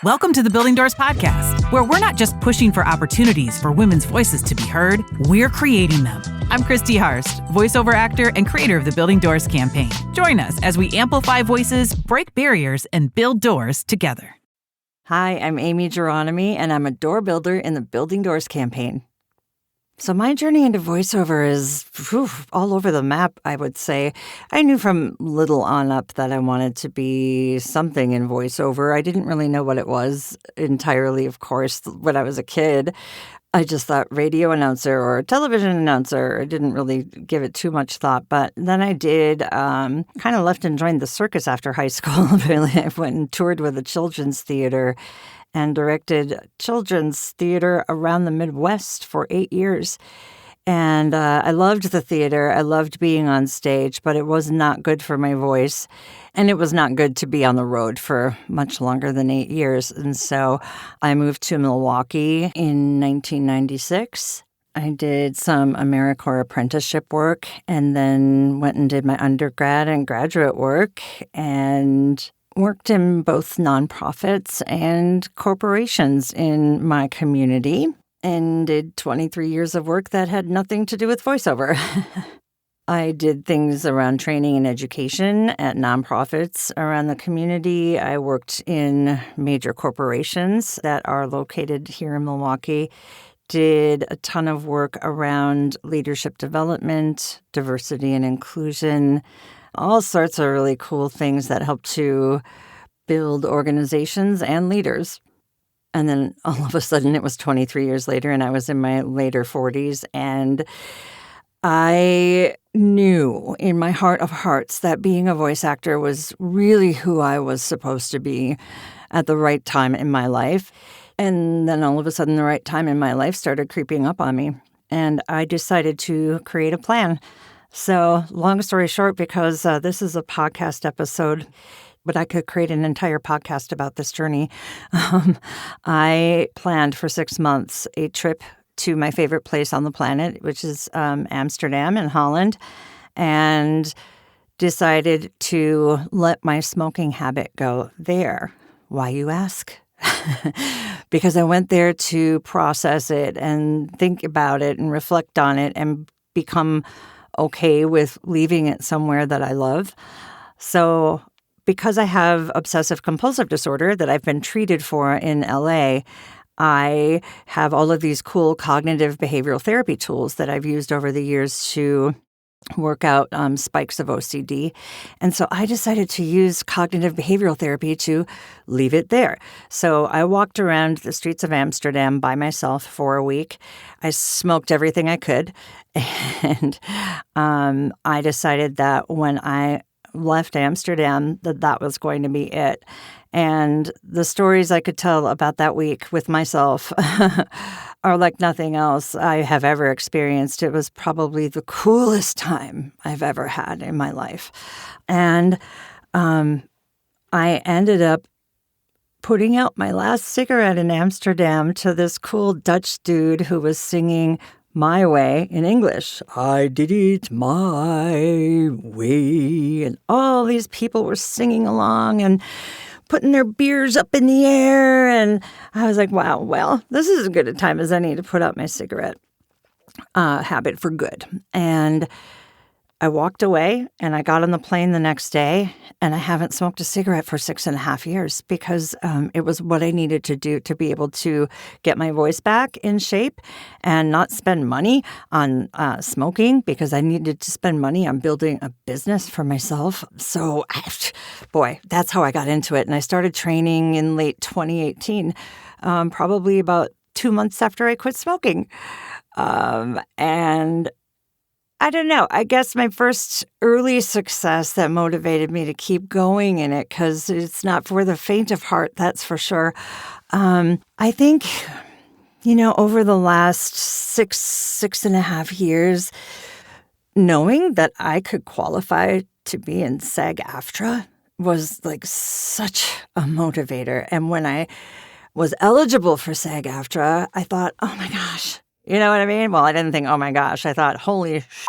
Welcome to the Building Doors Podcast, where we're not just pushing for opportunities for women's voices to be heard, we're creating them. I'm Christy Harst, voiceover actor and creator of the Building Doors campaign. Join us as we amplify voices, break barriers, and build doors together. Hi, I'm Aimee Gironimi, and I'm a door builder in the Building Doors campaign. So my journey into voiceover is all over the map, I would say. I knew from little on up that I wanted to be something in voiceover. I didn't really know what it was entirely, of course, when I was a kid. I just thought radio announcer or television announcer. I didn't really give it too much thought. But then I did kind of left and joined the circus after high school. Really, I went and toured with a children's theater and directed children's theater around the Midwest for 8 years. And I loved the theater. I loved being on stage, but it was not good for my voice. And it was not good to be on the road for much longer than 8 years. And so I moved to Milwaukee in 1996. I did some AmeriCorps apprenticeship work and then went and did my undergrad and graduate work and worked in both nonprofits and corporations in my community and did 23 years of work that had nothing to do with voiceover. I did things around training and education at nonprofits around the community. I worked in major corporations that are located here in Milwaukee. Did a ton of work around leadership development, diversity and inclusion, all sorts of really cool things that help to build organizations and leaders. And then all of a sudden it was 23 years later and I was in my later 40s, and I knew in my heart of hearts that being a voice actor was really who I was supposed to be at the right time in my life. And then all of a sudden the right time in my life started creeping up on me, and I decided to create a plan. So long story short, because this is a podcast episode, but I could create an entire podcast about this journey, I planned for 6 months a trip to my favorite place on the planet, which is Amsterdam in Holland, and decided to let my smoking habit go there. Why, you ask? Because I went there to process it and think about it and reflect on it and become okay with leaving it somewhere that I love. So because I have obsessive compulsive disorder that I've been treated for in LA, I have all of these cool cognitive behavioral therapy tools that I've used over the years to work out spikes of OCD. And so I decided to use cognitive behavioral therapy to leave it there. So I walked around the streets of Amsterdam by myself for a week. I smoked everything I could. And I decided that when I left Amsterdam, that was going to be it. And the stories I could tell about that week with myself are like nothing else I have ever experienced. It was probably the coolest time I've ever had in my life. And I ended up putting out my last cigarette in Amsterdam to this cool Dutch dude who was singing My Way in English. I did it my way. And all these people were singing along and putting their beers up in the air. And I was like, wow, well, this is as good a time as any to put out my cigarette habit for good. And I walked away and I got on the plane the next day, and I haven't smoked a cigarette for 6.5 years because it was what I needed to do to be able to get my voice back in shape and not spend money on smoking, because I needed to spend money on building a business for myself. So, boy, that's how I got into it. And I started training in late 2018, probably about 2 months after I quit smoking. And I don't know. I guess my first early success that motivated me to keep going in it, because it's not for the faint of heart, that's for sure. I think, over the last 6.5 years, knowing that I could qualify to be in SAG-AFTRA was like such a motivator. And when I was eligible for SAG-AFTRA, I thought, oh my gosh. You know what I mean? Well, I didn't think, oh my gosh. I thought, holy shit.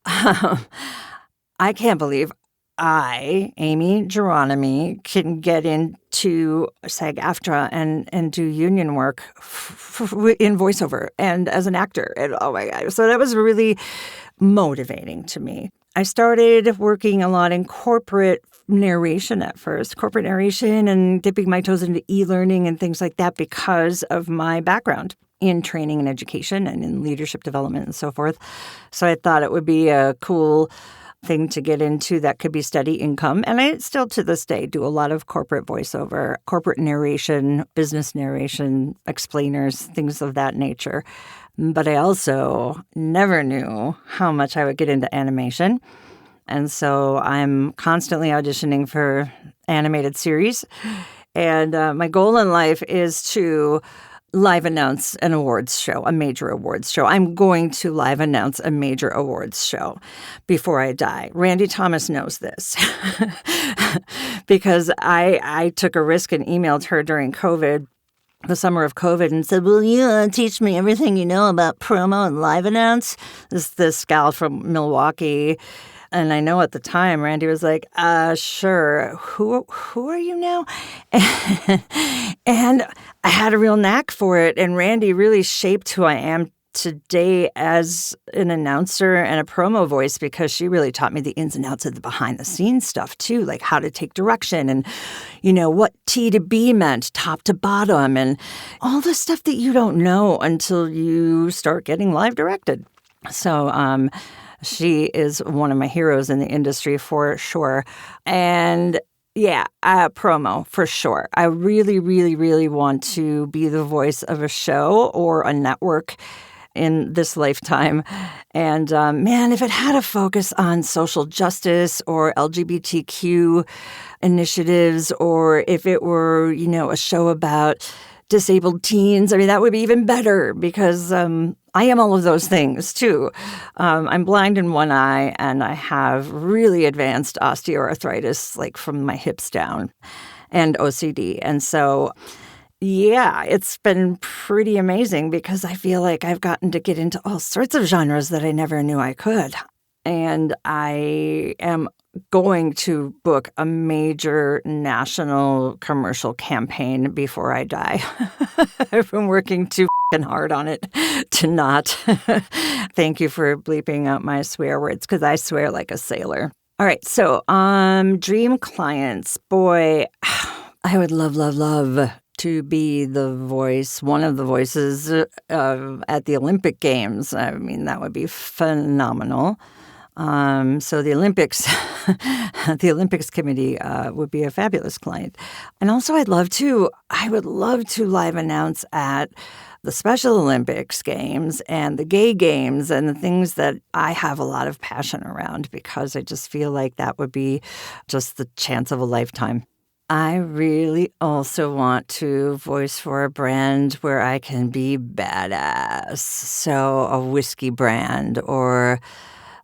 I can't believe I, Aimee Gironimi, can get into SAG-AFTRA and do union work in voiceover and as an actor. And oh my God. So that was really motivating to me. I started working a lot in corporate narration at first, corporate narration and dipping my toes into e-learning and things like that because of my background in training and education and in leadership development and so forth. So I thought it would be a cool thing to get into that could be steady income. And I still to this day do a lot of corporate voiceover, corporate narration, business narration, explainers, things of that nature. But I also never knew how much I would get into animation. And so I'm constantly auditioning for animated series. And my goal in life is to live announce an awards show, a major awards show. I'm going to live announce a major awards show before I die. Randy Thomas knows this because I took a risk and emailed her during COVID, the summer of COVID, and said, will you teach me everything you know about promo and live announce? This gal from Milwaukee. And I know at the time, Randy was like, sure. Who are you now? And I had a real knack for it. And Randy really shaped who I am today as an announcer and a promo voice because she really taught me the ins and outs of the behind-the-scenes stuff, too, like how to take direction and, what T to B meant, top to bottom, and all the stuff that you don't know until you start getting live directed. So, she is one of my heroes in the industry for sure. And yeah, promo for sure. I really, really, really want to be the voice of a show or a network in this lifetime. And man, if it had a focus on social justice or LGBTQ initiatives, or if it were, a show about disabled teens, that would be even better because I am all of those things too. I'm blind in one eye and I have really advanced osteoarthritis, like from my hips down, and OCD. And so, yeah, it's been pretty amazing because I feel like I've gotten to get into all sorts of genres that I never knew I could. And I am going to book a major national commercial campaign before I die. I've been working too hard on it to not. Thank you for bleeping out my swear words because I swear like a sailor. All right, so dream clients. Boy, I would love to be the voice, one of the voices at the Olympic Games. That would be phenomenal. So the Olympics, the Olympics committee would be a fabulous client. And also I would love to live announce at the Special Olympics Games and the Gay Games and the things that I have a lot of passion around because I just feel like that would be just the chance of a lifetime. I really also want to voice for a brand where I can be badass. So a whiskey brand or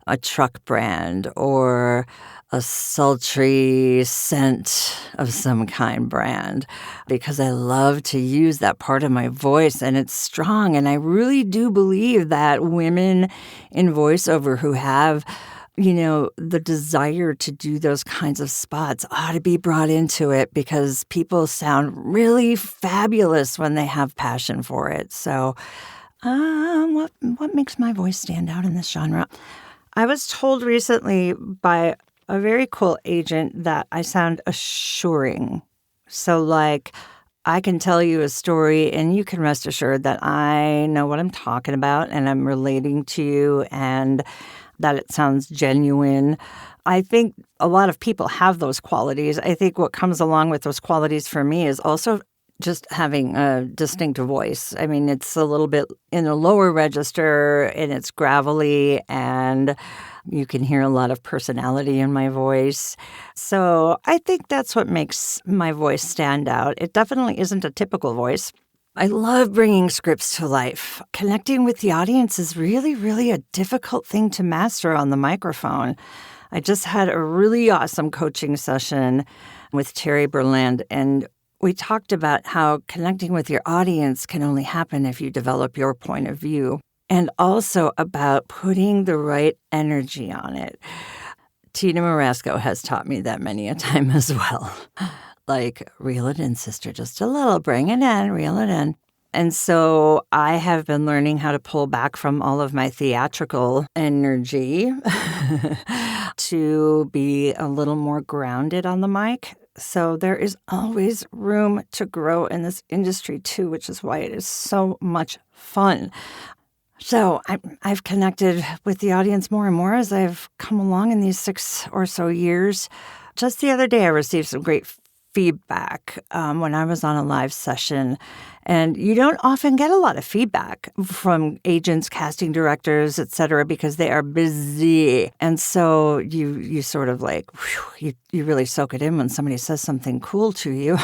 a truck brand or a sultry scent of some kind brand because I love to use that part of my voice and it's strong. And I really do believe that women in voiceover who have, the desire to do those kinds of spots ought to be brought into it because people sound really fabulous when they have passion for it. So what makes my voice stand out in this genre? I was told recently by a very cool agent that I sound assuring. So, I can tell you a story and you can rest assured that I know what I'm talking about and I'm relating to you and that it sounds genuine. I think a lot of people have those qualities. I think what comes along with those qualities for me is also just having a distinct voice. It's a little bit in a lower register and it's gravelly and you can hear a lot of personality in my voice. So I think that's what makes my voice stand out. It definitely isn't a typical voice. I love bringing scripts to life. Connecting with the audience is really, really a difficult thing to master on the microphone. I just had a really awesome coaching session with Terry Berland, and we talked about how connecting with your audience can only happen if you develop your point of view, and also about putting the right energy on it. Tina Marasco has taught me that many a time as well. Like, reel it in, sister, just a little, bring it in, reel it in. And so I have been learning how to pull back from all of my theatrical energy to be a little more grounded on the mic. So there is always room to grow in this industry too, which is why it is so much fun. So I've connected with the audience more and more as I've come along in these 6 or so years. Just the other day, I received some great feedback when I was on a live session. And you don't often get a lot of feedback from agents, casting directors, et cetera, because they are busy. And so you sort of like, whew, you really soak it in when somebody says something cool to you.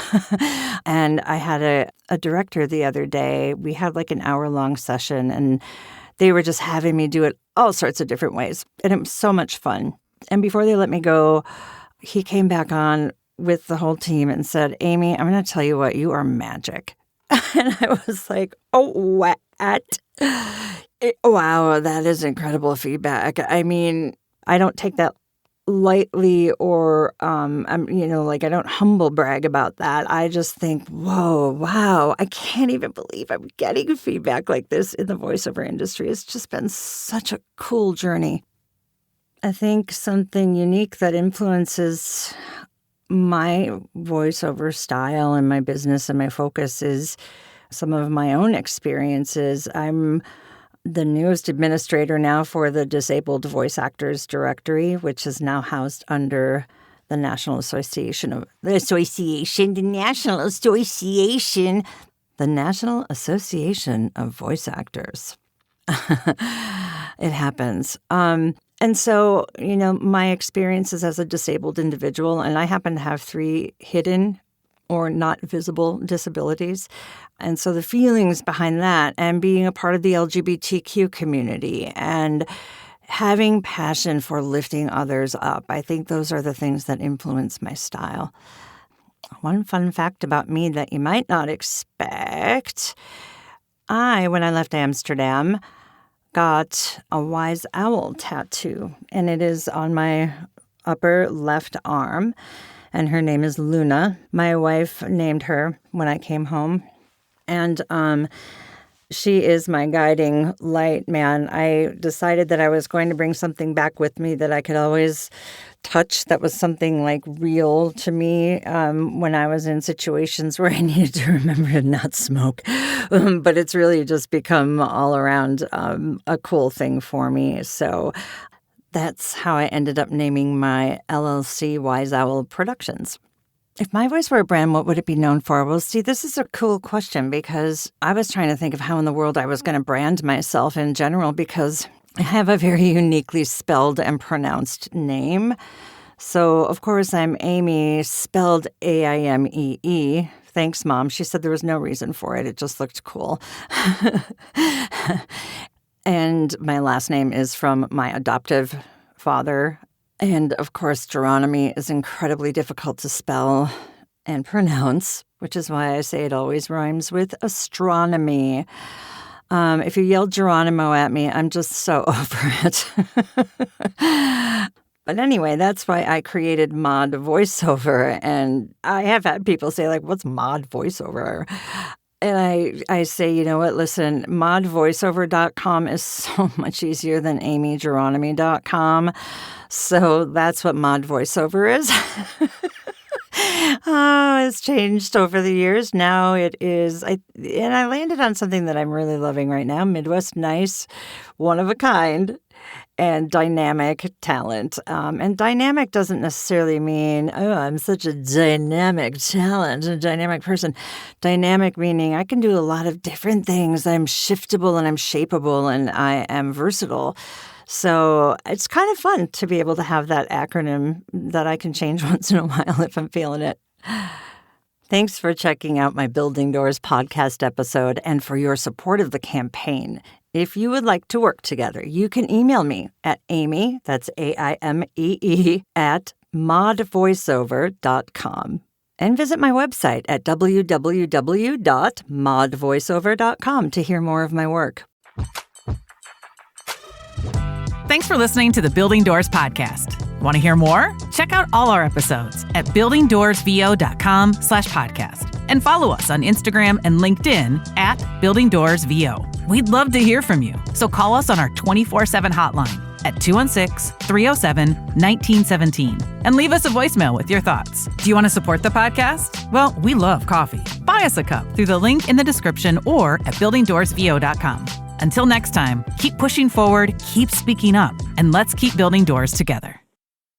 And I had a director the other day. We had like an hour-long session, and they were just having me do it all sorts of different ways. And it was so much fun. And before they let me go, he came back on with the whole team and said, Aimee, I'm going to tell you what, you are magic. And I was like, oh, what? Wow, that is incredible feedback. I mean, I don't take that lightly or, I don't humble brag about that. I just think, whoa, wow, I can't even believe I'm getting feedback like this in the voiceover industry. It's just been such a cool journey. I think something unique that influences my voiceover style and my business and my focus is some of my own experiences. I'm the newest administrator now for the Disabled Voice Actors Directory, which is now housed under the National Association of the National Association of Voice Actors. It happens. And so, my experiences as a disabled individual, and I happen to have 3 hidden or not visible disabilities. And so the feelings behind that and being a part of the LGBTQ community and having passion for lifting others up, I think those are the things that influence my style. One fun fact about me that you might not expect, when I left Amsterdam, got a wise owl tattoo, and it is on my upper left arm, and her name is Luna. My wife named her when I came home, and she is my guiding light, man. I decided that I was going to bring something back with me that I could always touch that was something like real to me when I was in situations where I needed to remember to not smoke. But it's really just become all around a cool thing for me. So that's how I ended up naming my LLC Wise Owl Productions. If my voice were a brand, what would it be known for? Well, see, this is a cool question because I was trying to think of how in the world I was going to brand myself in general because I have a very uniquely spelled and pronounced name. So, of course, I'm Aimee, spelled Aimee. Thanks, Mom. She said there was no reason for it. It just looked cool. And my last name is from my adoptive father. And, of course, Gironimi is incredibly difficult to spell and pronounce, which is why I say it always rhymes with astronomy. If you yell Geronimo at me, I'm just so over it. But anyway, that's why I created Mod Voiceover. And I have had people say, like, what's Mod Voiceover? And I say, you know what, listen, modvoiceover.com is so much easier than aimeegironimi.com. So that's what Mod Voiceover is. It's changed over the years. Now it is, I landed on something that I'm really loving right now, Midwest Nice, one of a kind, and dynamic talent. And dynamic doesn't necessarily mean, oh, I'm such a dynamic talent, a dynamic person. Dynamic meaning I can do a lot of different things. I'm shiftable and I'm shapeable and I am versatile. So it's kind of fun to be able to have that acronym that I can change once in a while if I'm feeling it. Thanks for checking out my Building Doors podcast episode and for your support of the campaign. If you would like to work together, you can email me at Aimee, that's AIMEE, at modvoiceover.com. And visit my website at www.modvoiceover.com to hear more of my work. Thanks for listening to the Building Doors podcast. Want to hear more? Check out all our episodes at buildingdoorsvo.com/podcast and follow us on Instagram and LinkedIn at buildingdoorsvo. We'd love to hear from you, so call us on our 24/7 hotline at 216-307-1917 and leave us a voicemail with your thoughts. Do you want to support the podcast? Well, we love coffee. Buy us a cup through the link in the description or at buildingdoorsvo.com. Until next time, keep pushing forward, keep speaking up, and let's keep building doors together.